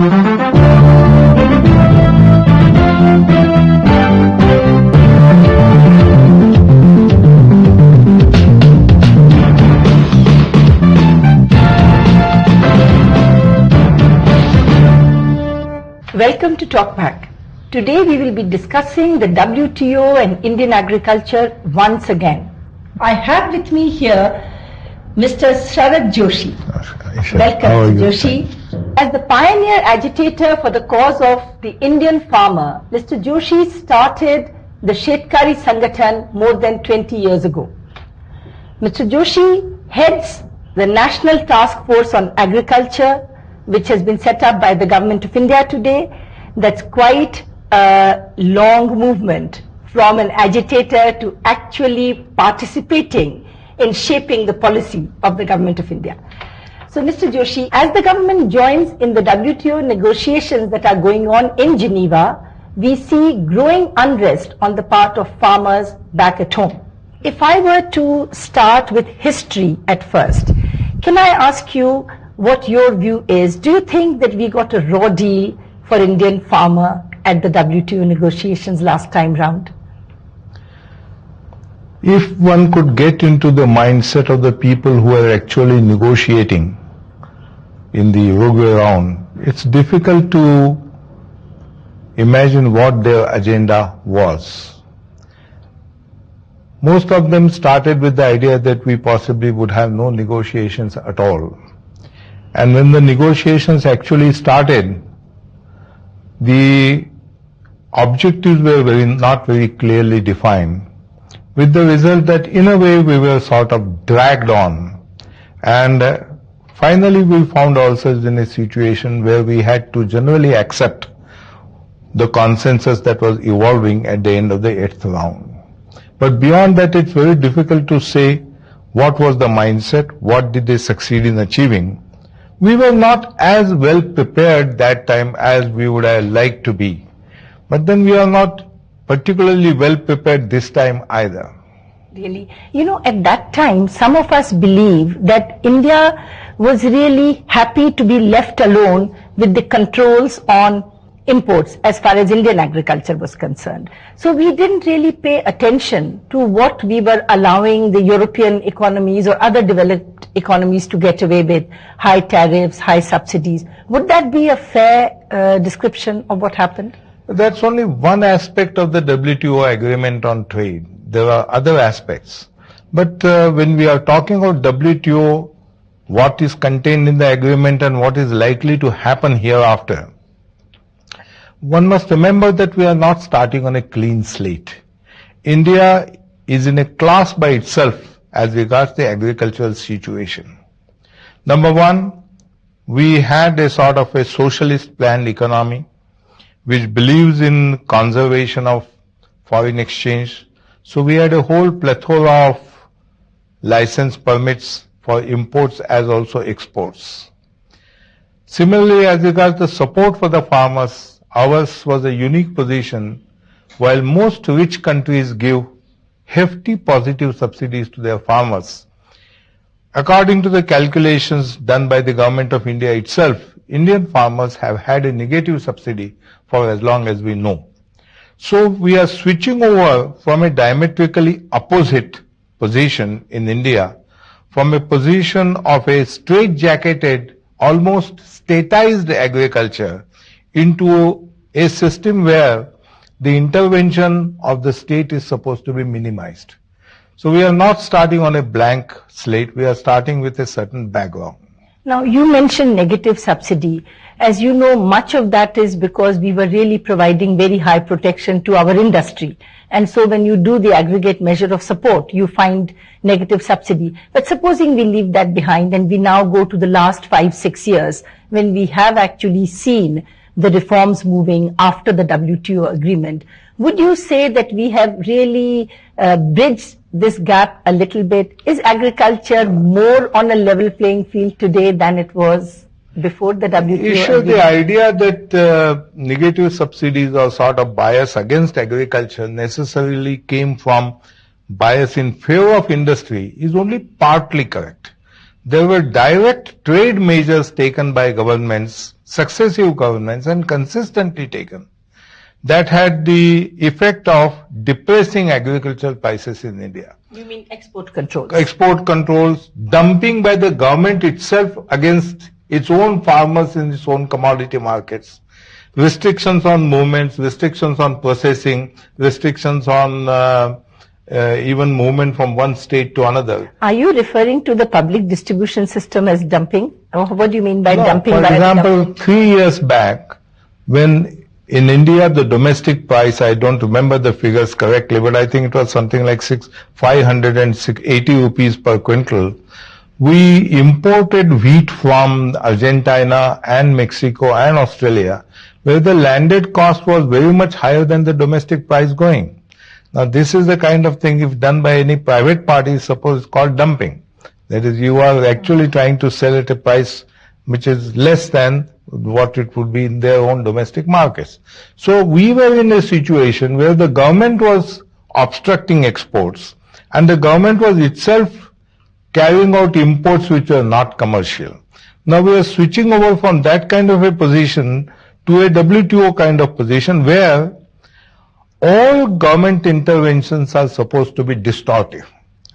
Welcome to Talkback. Today we will be discussing the WTO and Indian agriculture once again. I have with me here Mr. Sharad Joshi. Welcome, Mr. Joshi. As the pioneer agitator for the cause of the Indian farmer, Mr. Joshi started the Shetkari Sangathan more than 20 years ago. Mr. Joshi heads the National Task Force on Agriculture, which has been set up by the Government of India today. That's quite a long movement from an agitator to actually participating in shaping the policy of the Government of India. So Mr. Joshi, as the government joins in the WTO negotiations that are going on in Geneva, we see growing unrest on the part of farmers back at home. If I were to start with history at first, can I ask you what your view is? Do you think that we got a raw deal for Indian farmer at the WTO negotiations last time round? If one could get into the mindset of the people who are actually negotiating in the Uruguay round, it's difficult to imagine what their agenda was. Most of them started with the idea that we possibly would have no negotiations at all. And when the negotiations actually started, the objectives were not very clearly defined, with the result that in a way we were sort of dragged on. And finally we found ourselves in a situation where we had to generally accept the consensus that was evolving at the end of the 8th round. But beyond that, it's very difficult to say what was the mindset, what did they succeed in achieving. We were not as well prepared that time as we would have liked to be. But then we are not particularly well prepared this time either. Really? You know, at that time, some of us believe that India was really happy to be left alone with the controls on imports as far as Indian agriculture was concerned. So we didn't really pay attention to what we were allowing the European economies or other developed economies to get away with: high tariffs, high subsidies. Would that be a fair description of what happened? That's only one aspect of the WTO agreement on trade. There are other aspects. But when we are talking about WTO, what is contained in the agreement and what is likely to happen hereafter, one must remember that we are not starting on a clean slate. India is in a class by itself as regards the agricultural situation. Number one, we had a sort of a socialist planned economy which believes in conservation of foreign exchange. So we had a whole plethora of license permits for imports as also exports. Similarly, as regards the support for the farmers, ours was a unique position. While most rich countries give hefty positive subsidies to their farmers, according to the calculations done by the Government of India itself, Indian farmers have had a negative subsidy for as long as we know. So we are switching over from a diametrically opposite position in India, from a position of a straight-jacketed, almost statized agriculture, into a system where the intervention of the state is supposed to be minimized. So we are not starting on a blank slate, we are starting with a certain background. Now you mentioned negative subsidy. As you know, much of that is because we were really providing very high protection to our industry. And so when you do the aggregate measure of support, you find negative subsidy. But supposing we leave that behind and we now go to the last 5-6 years, when we have actually seen the reforms moving after the WTO agreement, would you say that we have really bridged this gap a little bit? Is agriculture more on a level playing field today than it was before the WTO agreement? The idea that negative subsidies or sort of bias against agriculture necessarily came from bias in favor of industry is only partly correct. there were direct trade measures taken by governments, successive governments, and consistently taken, that had the effect of depressing agricultural prices in India. You mean export controls? Export controls, dumping by the government itself against its own farmers in its own commodity markets, restrictions on movements, restrictions on processing, restrictions on even movement from one state to another. Are you referring to the public distribution system as dumping? Or what do you mean by No, dumping? For example, 3 years back, when in India the domestic price, I don't remember the figures correctly, but I think it was something like 580 rupees per quintal. We imported wheat from Argentina and Mexico and Australia, where the landed cost was very much higher than the domestic price going. Now this is the kind of thing, if done by any private party, suppose it's called dumping. That is, you are actually trying to sell at a price which is less than what it would be in their own domestic markets. So we were in a situation where the government was obstructing exports and the government was itself carrying out imports which were not commercial. Now we are switching over from that kind of a position to a WTO kind of position where all government interventions are supposed to be distortive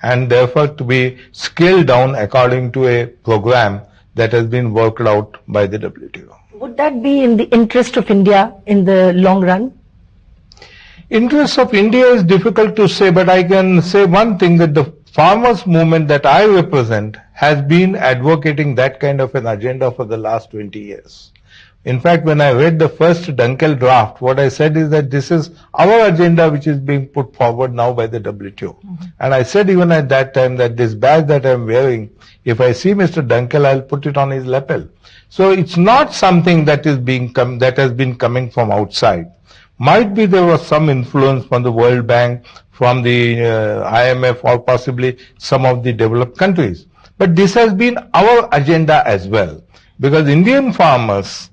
and therefore to be scaled down according to a program that has been worked out by the WTO. Would that be in the interest of India in the long run? Interest of India is difficult to say, but I can say one thing, that the farmers movement that I represent has been advocating that kind of an agenda for the last 20 years. In fact, when I read the first Dunkel draft, what I said is that this is our agenda which is being put forward now by the WTO. And I said even at that time that this badge that I am wearing, if I see Mr. Dunkel, I'll put it on his lapel. So it's not something that is that has been coming from outside. Might be there was some influence from the World Bank, from the IMF, or possibly some of the developed countries. But this has been our agenda as well, because Indian farmers,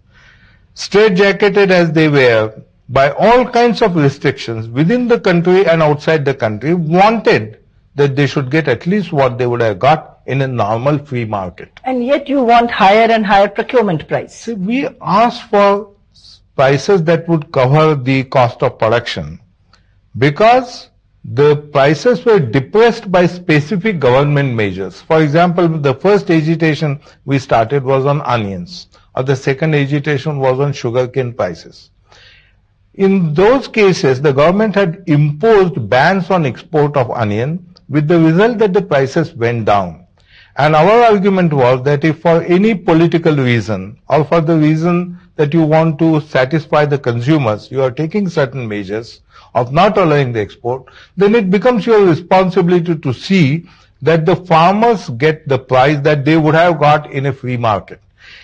straitjacketed as they were by all kinds of restrictions within the country and outside the country, wanted that they should get at least what they would have got in a normal free market. And yet you want higher and higher procurement price. See, we asked for prices that would cover the cost of production because the prices were depressed by specific government measures. For example, the first agitation we started was on onions, or the second agitation was on sugarcane prices. In those cases, the government had imposed bans on export of onion, with the result that the prices went down. And our argument was that if for any political reason, or for the reason that you want to satisfy the consumers, you are taking certain measures of not allowing the export, then it becomes your responsibility to see that the farmers get the price that they would have got in a free market.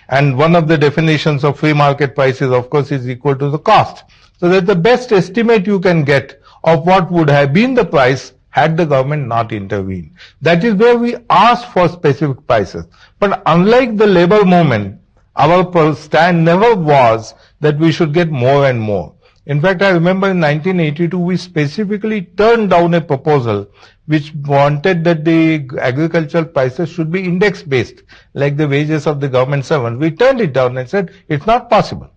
And one of the definitions of free market prices, of course, is equal to the cost. So that's the best estimate you can get of what would have been the price had the government not intervened. That is where we ask for specific prices. But unlike the labor movement, our stand never was that we should get more and more. In fact, I remember in 1982, we specifically turned down a proposal which wanted that the agricultural prices should be index-based, like the wages of the government servants. We turned it down and said, it's not possible.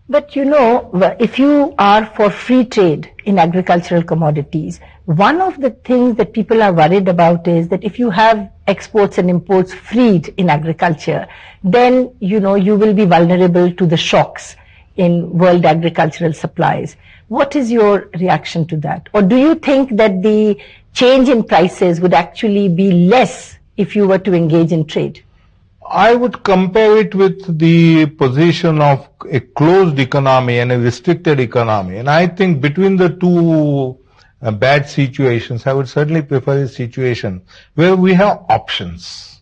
But you know, if you are for free trade in agricultural commodities, one of the things that people are worried about is that if you have exports and imports freed in agriculture, then, you know, you will be vulnerable to the shocks in world agricultural supplies. What is your reaction to that? Or do you think that the change in prices would actually be less if you were to engage in trade? I would compare it with the position of a closed economy and a restricted economy. And I think between the two bad situations, I would certainly prefer a situation where we have options,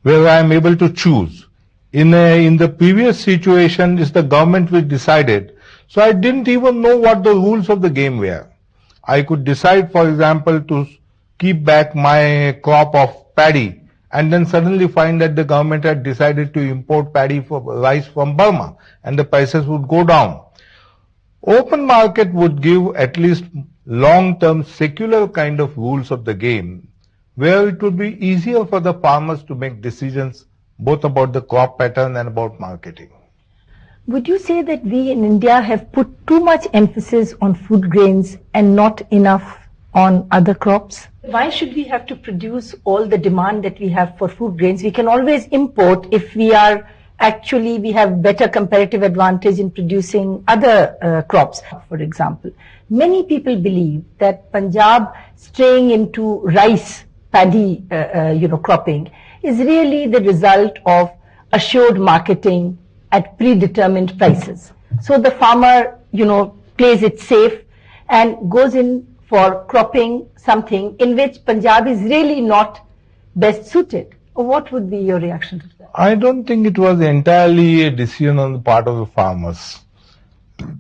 where I am able to choose. In the previous situation, it's the government which decided. So I didn't even know what the rules of the game were. I could decide, for example, to keep back my crop of paddy, and then suddenly find that the government had decided to import rice from Burma, and the prices would go down. Open market would give at least long-term secular kind of rules of the game, where it would be easier for the farmers to make decisions both about the crop pattern and about marketing. Would you say that we in India have put too much emphasis on food grains and not enough on other crops? Why should we have to produce all the demand that we have for food grains? We can always import if we have better comparative advantage in producing other crops. For example, many people believe that Punjab straying into rice paddy cropping is really the result of assured marketing at predetermined prices. So the farmer, plays it safe and goes in for cropping something in which Punjab is really not best suited. What would be your reaction to that? I don't think it was entirely a decision on the part of the farmers.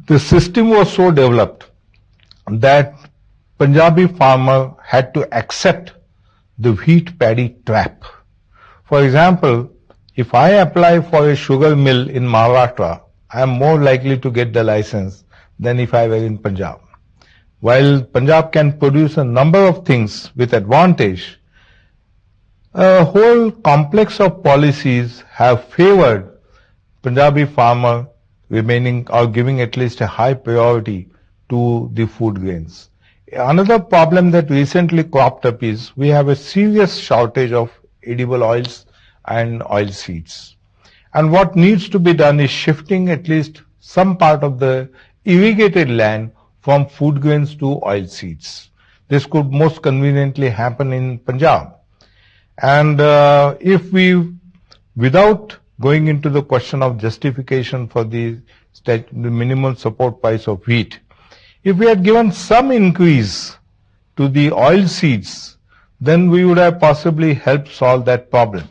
The system was so developed that Punjabi farmer had to accept the wheat paddy trap. For example, if I apply for a sugar mill in Maharashtra, I am more likely to get the license than if I were in Punjab. While Punjab can produce a number of things with advantage, a whole complex of policies have favored Punjabi farmer remaining or giving at least a high priority to the food grains. Another problem that recently cropped up is we have a serious shortage of edible oils and oilseeds. And what needs to be done is shifting at least some part of the irrigated land from food grains to oilseeds. This could most conveniently happen in Punjab. And if we, without going into the question of justification for the minimum support price of wheat, if we had given some increase to the oilseeds, then we would have possibly helped solve that problem.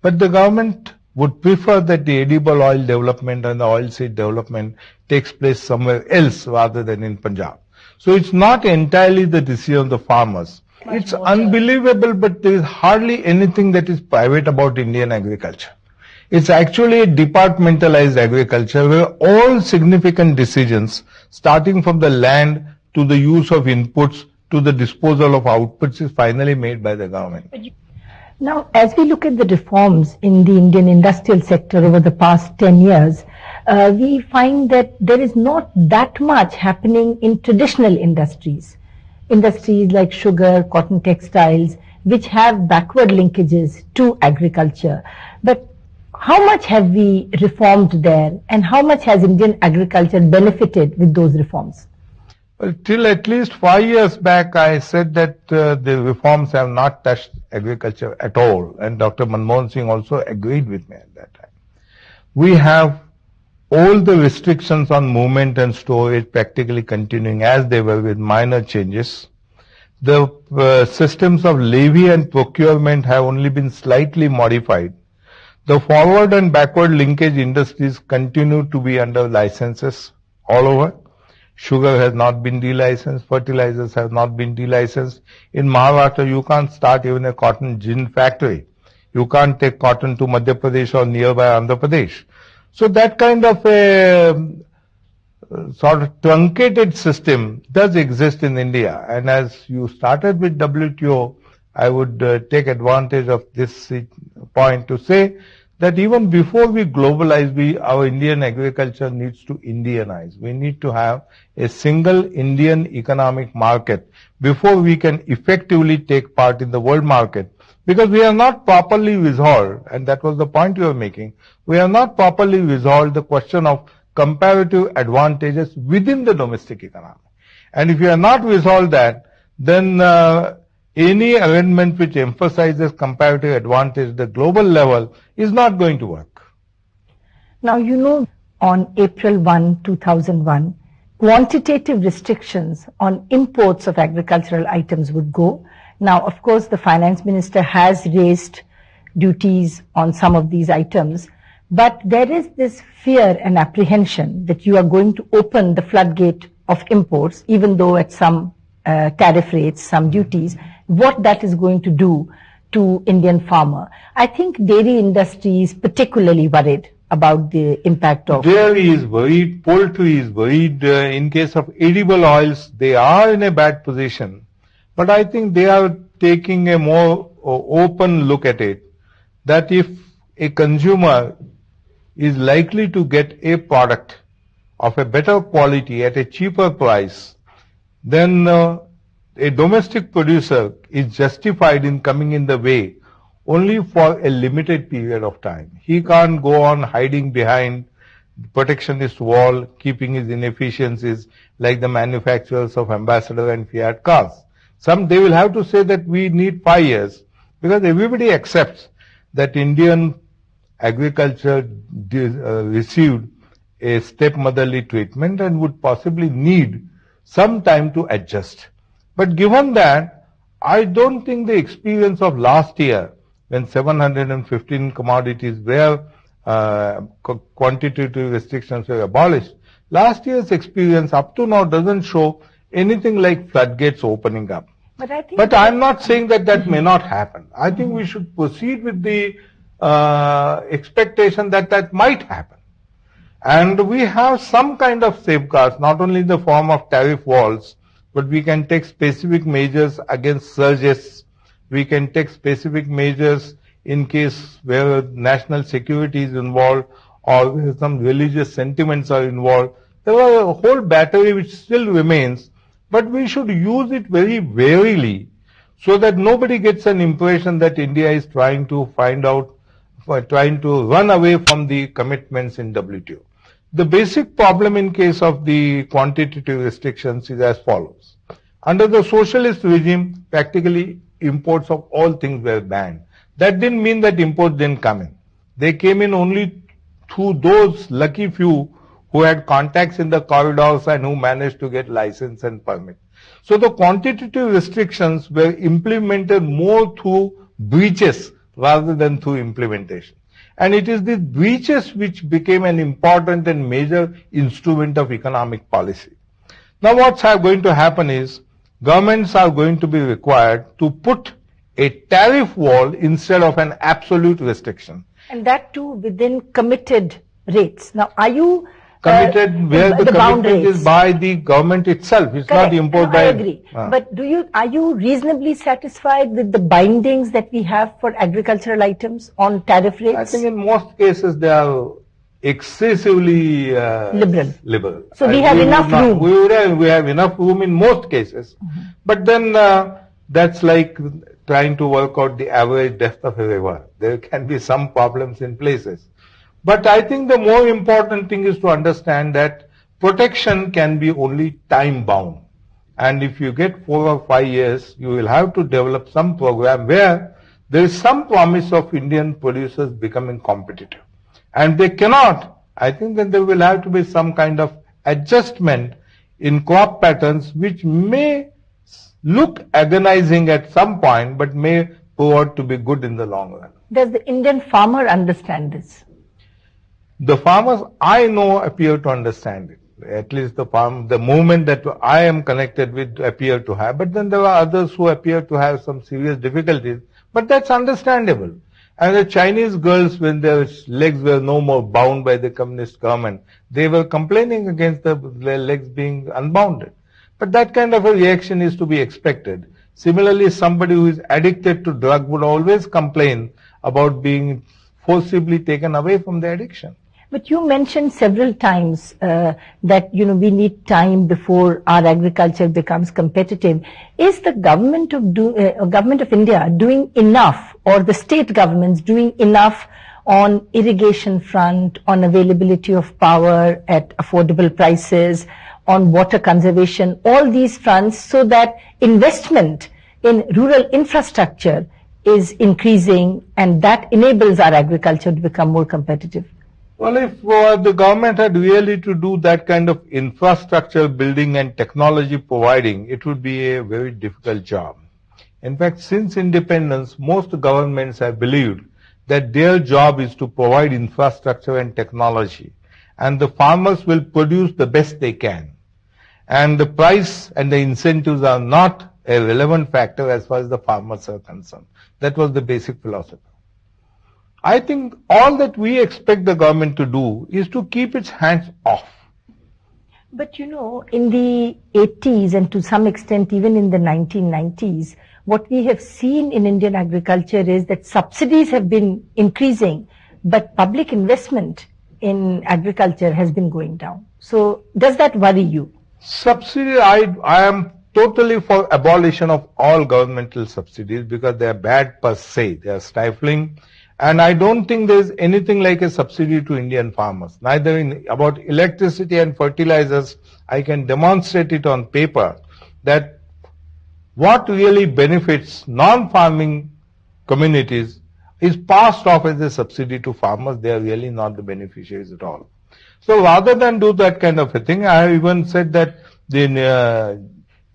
But the government would prefer that the edible oil development and the oilseed development takes place somewhere else rather than in Punjab. So it's not entirely the decision of the farmers. It's unbelievable, but there is hardly anything that is private about Indian agriculture. It's actually a departmentalized agriculture where all significant decisions, starting from the land to the use of inputs to the disposal of outputs, is finally made by the government. Now, as we look at the reforms in the Indian industrial sector over the past 10 years, we find that there is not that much happening in traditional industries. Industries like sugar, cotton textiles, which have backward linkages to agriculture. But how much have we reformed there, and how much has Indian agriculture benefited with those reforms? Well, till at least 5 years back, I said that the reforms have not touched agriculture at all, and Dr. Manmohan Singh also agreed with me at that time. We have all the restrictions on movement and storage practically continuing as they were with minor changes. The systems of levy and procurement have only been slightly modified. The forward and backward linkage industries continue to be under licenses all over. Sugar has not been delicensed, fertilizers have not been delicensed. In Maharashtra, you can't start even a cotton gin factory. You can't take cotton to Madhya Pradesh or nearby Andhra Pradesh. So that kind of a sort of truncated system does exist in India. And as you started with WTO, I would take advantage of this point to say that even before we globalize, our Indian agriculture needs to Indianize. We need to have a single Indian economic market before we can effectively take part in the world market. Because we are not properly resolved, and that was the point you were making, we are not properly resolved the question of comparative advantages within the domestic economy. And if you are not resolved that, then any arrangement which emphasizes comparative advantage at the global level is not going to work. Now, on April 1, 2001, quantitative restrictions on imports of agricultural items would go. Now, of course, the finance minister has raised duties on some of these items, but there is this fear and apprehension that you are going to open the floodgate of imports, even though at some tariff rates, some duties, what that is going to do to Indian farmer. I think dairy industry is particularly worried about the impact of... Dairy is worried, poultry is worried. In case of edible oils, they are in a bad position. But I think they are taking a more open look at it, that if a consumer is likely to get a product of a better quality at a cheaper price, then a domestic producer is justified in coming in the way only for a limited period of time. He can't go on hiding behind protectionist wall, keeping his inefficiencies like the manufacturers of Ambassador and Fiat cars. They will have to say that we need 5 years, because everybody accepts that Indian agriculture received a stepmotherly treatment and would possibly need some time to adjust. But given that, I don't think the experience of last year, when 715 commodities were quantitative restrictions were abolished, last year's experience up to now doesn't show anything like floodgates opening up. But I'm not saying that that may not happen. I think we should proceed with the expectation that that might happen. And we have some kind of safeguards, not only in the form of tariff walls, but we can take specific measures against surges. We can take specific measures in case where national security is involved or where some religious sentiments are involved. There are a whole battery which still remains, but we should use it very warily so that nobody gets an impression that India is trying to run away from the commitments in WTO. The basic problem in case of the quantitative restrictions is as follows. Under the socialist regime, practically imports of all things were banned. That didn't mean that imports didn't come in. They came in only through those lucky few who had contacts in the corridors and who managed to get license and permit. So the quantitative restrictions were implemented more through breaches rather than through implementation. And it is these breaches which became an important and major instrument of economic policy. Now what's going to happen is, governments are going to be required to put a tariff wall instead of an absolute restriction. And that too within committed rates. Now are you committed where the commitment is by the government itself? It's correct. Not imposed I by... agree. But are you reasonably satisfied with the bindings that we have for agricultural items on tariff rates? I think in most cases they are excessively liberal. So we have enough room. We have enough room in most cases. But then that's like trying to work out the average depth of a river. There can be some problems in places. But I think the more important thing is to understand that protection can be only time bound. And if you get 4 or 5 years, you will have to develop some program where there is some promise of Indian producers becoming competitive. And they cannot, I think that there will have to be some kind of adjustment in crop patterns which may look agonizing at some point but may prove out to be good in the long run. Does the Indian farmer understand this? The farmers I know appear to understand it. At least the movement that I am connected with appear to have. But then there are others who appear to have some serious difficulties. But that's understandable. And the Chinese girls, when their legs were no more bound by the communist government, they were complaining against their legs being unbounded. But that kind of a reaction is to be expected. Similarly, somebody who is addicted to drug would always complain about being forcibly taken away from the addiction. But you mentioned several times that we need time before our agriculture becomes competitive. Is the government of India doing enough, or the state governments doing enough on irrigation front, on availability of power at affordable prices, on water conservation, all these fronts, so that investment in rural infrastructure is increasing and that enables our agriculture to become more competitive? Well, if the government had really to do that kind of infrastructure building and technology providing, it would be a very difficult job. In fact, since independence, most governments have believed that their job is to provide infrastructure and technology, and the farmers will produce the best they can. And the price and the incentives are not a relevant factor as far as the farmers are concerned. That was the basic philosophy. I think all that we expect the government to do is to keep its hands off. But in the 80s and to some extent even in the 1990s, what we have seen in Indian agriculture is that subsidies have been increasing, but public investment in agriculture has been going down. So does that worry you? Subsidy, I am totally for abolition of all governmental subsidies because they are bad per se. They are stifling. And I don't think there is anything like a subsidy to Indian farmers. Neither in about electricity and fertilizers, I can demonstrate it on paper that what really benefits non-farming communities is passed off as a subsidy to farmers. They are really not the beneficiaries at all. So rather than do that kind of a thing, I have even said that the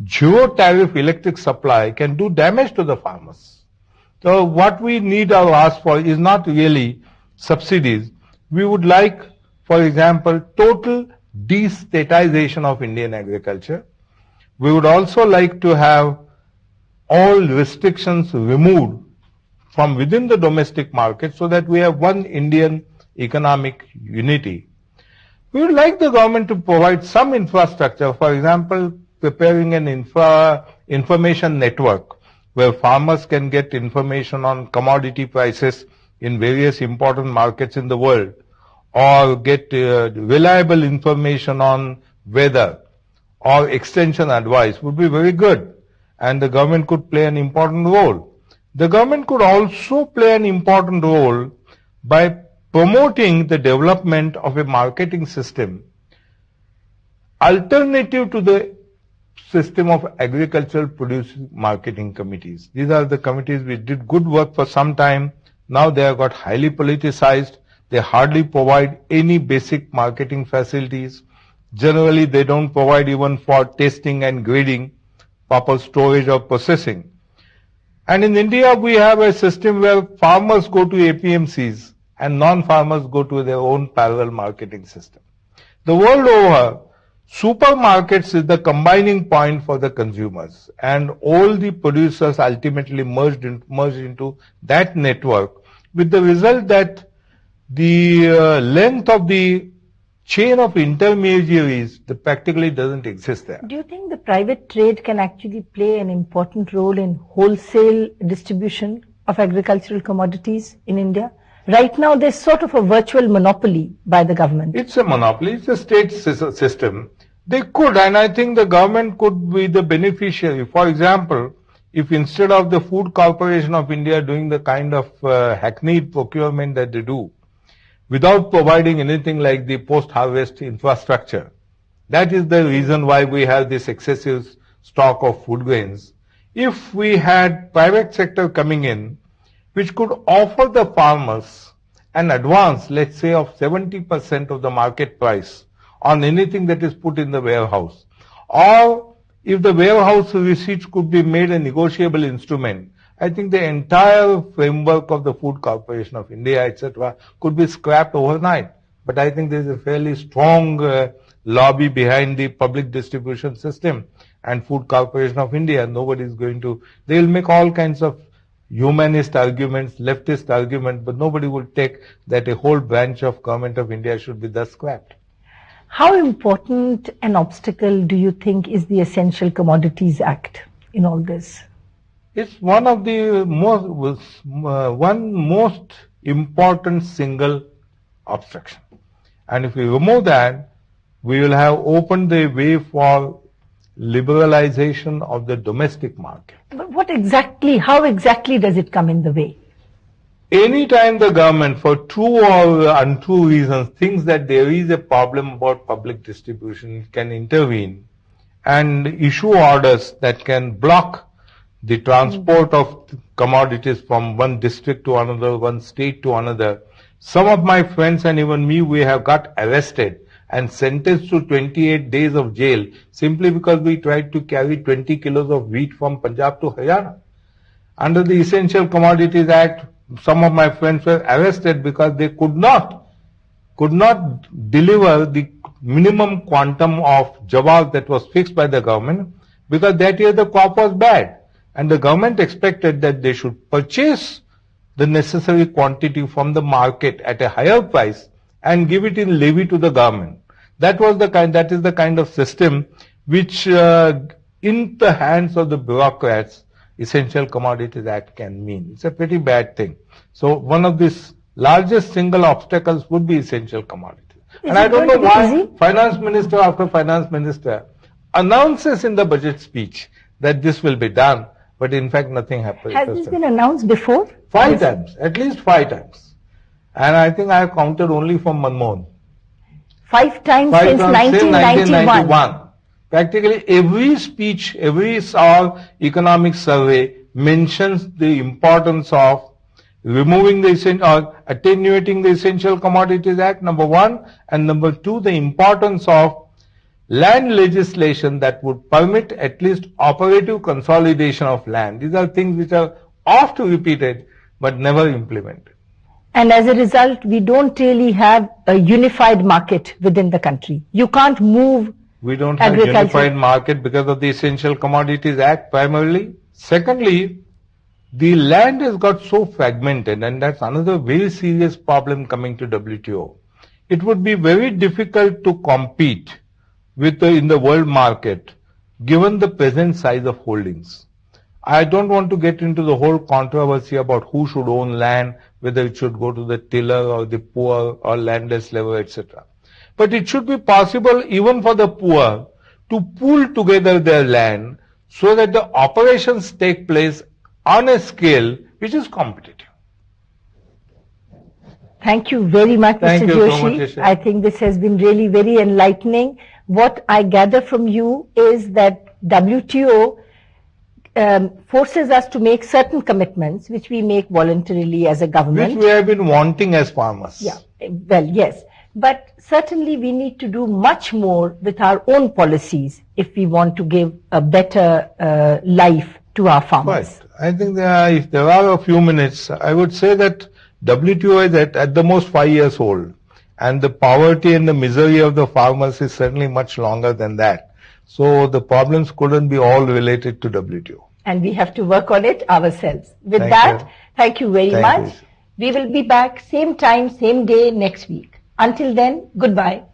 geo-tariff electric supply can do damage to the farmers. So what we need or ask for is not really subsidies. We would like, for example, total destatization of Indian agriculture. We would also like to have all restrictions removed from within the domestic market so that we have one Indian economic unity. We would like the government to provide some infrastructure, for example, preparing an information network where farmers can get information on commodity prices in various important markets in the world, or get reliable information on weather or extension advice would be very good, and the government could play an important role. The government could also play an important role by promoting the development of a marketing system alternative to the system of agricultural produce marketing committees. These are the committees which did good work for some time. Now they have got highly politicized. They hardly provide any basic marketing facilities. Generally, they don't provide even for testing and grading, proper storage or processing. And in India, we have a system where farmers go to APMCs and non-farmers go to their own parallel marketing system. The world over, supermarkets is the combining point for the consumers, and all the producers ultimately merged into that network, with the result that the length of the chain of intermediaries practically doesn't exist there. Do you think the private trade can actually play an important role in wholesale distribution of agricultural commodities in India? Right now, there's sort of a virtual monopoly by the government. It's a monopoly. It's a state system. They could, and I think the government could be the beneficiary. For example, if instead of the Food Corporation of India doing the kind of hackneyed procurement that they do, without providing anything like the post-harvest infrastructure, that is the reason why we have this excessive stock of food grains. If we had private sector coming in, which could offer the farmers an advance, let's say, of 70% of the market price on anything that is put in the warehouse. Or if the warehouse receipts could be made a negotiable instrument, I think the entire framework of the Food Corporation of India, etc., could be scrapped overnight. But I think there is a fairly strong lobby behind the public distribution system and Food Corporation of India. Nobody is going to, they will make all kinds of humanist arguments, leftist arguments, but nobody will take that a whole branch of Government of India should be thus scrapped. How important an obstacle do you think is the Essential Commodities Act in all this? It's one of the most important single obstruction. And if we remove that, we will have opened the way for liberalization of the domestic market. But how exactly does it come in the way? Anytime the government, for true or untrue reasons, thinks that there is a problem about public distribution, can intervene and issue orders that can block the transport of commodities from one district to another, one state to another. Some of my friends and even me, we have got arrested and sentenced to 28 days of jail simply because we tried to carry 20 kilos of wheat from Punjab to Haryana. Under the Essential Commodities Act, some of my friends were arrested because they could not deliver the minimum quantum of jawar that was fixed by the government, because that year the crop was bad. And the government expected that they should purchase the necessary quantity from the market at a higher price and give it in levy to the government. That is the kind of system which, in the hands of the bureaucrats, Essential Commodities Act can mean. It's a pretty bad thing. So one of these largest single obstacles would be essential commodities. And I don't know why finance minister after finance minister announces in the budget speech that this will be done, but in fact nothing happens. Has this been announced before? 5 times, at least 5 times. And I think I have counted only from Manmohan. 5 times since 1991. Practically every speech, every economic survey mentions the importance of removing the or attenuating the Essential Commodities Act, number one, and number two, the importance of land legislation that would permit at least operative consolidation of land. These are things which are oft repeated but never implemented. And as a result, we don't really have a unified market within the country. You can't move. We don't have a unified market because of the Essential Commodities Act primarily. Secondly, the land has got so fragmented, and that's another very serious problem coming to WTO. It would be very difficult to compete with in the world market given the present size of holdings. I don't want to get into the whole controversy about who should own land, whether it should go to the tiller or the poor or landless level, etc. But it should be possible even for the poor to pool together their land so that the operations take place on a scale which is competitive. Thank you very much, Mr. Joshi. So much, I think this has been really very enlightening. What I gather from you is that WTO forces us to make certain commitments which we make voluntarily as a government. Which we have been wanting as farmers. Yeah, well, yes. But certainly we need to do much more with our own policies if we want to give a better life to our farmers. Right. I think if there are a few minutes, I would say that WTO is at the most 5 years old. And the poverty and the misery of the farmers is certainly much longer than that. So the problems couldn't be all related to WTO. And we have to work on it ourselves. With thank you very much. We will be back same time, same day next week. Until then, goodbye.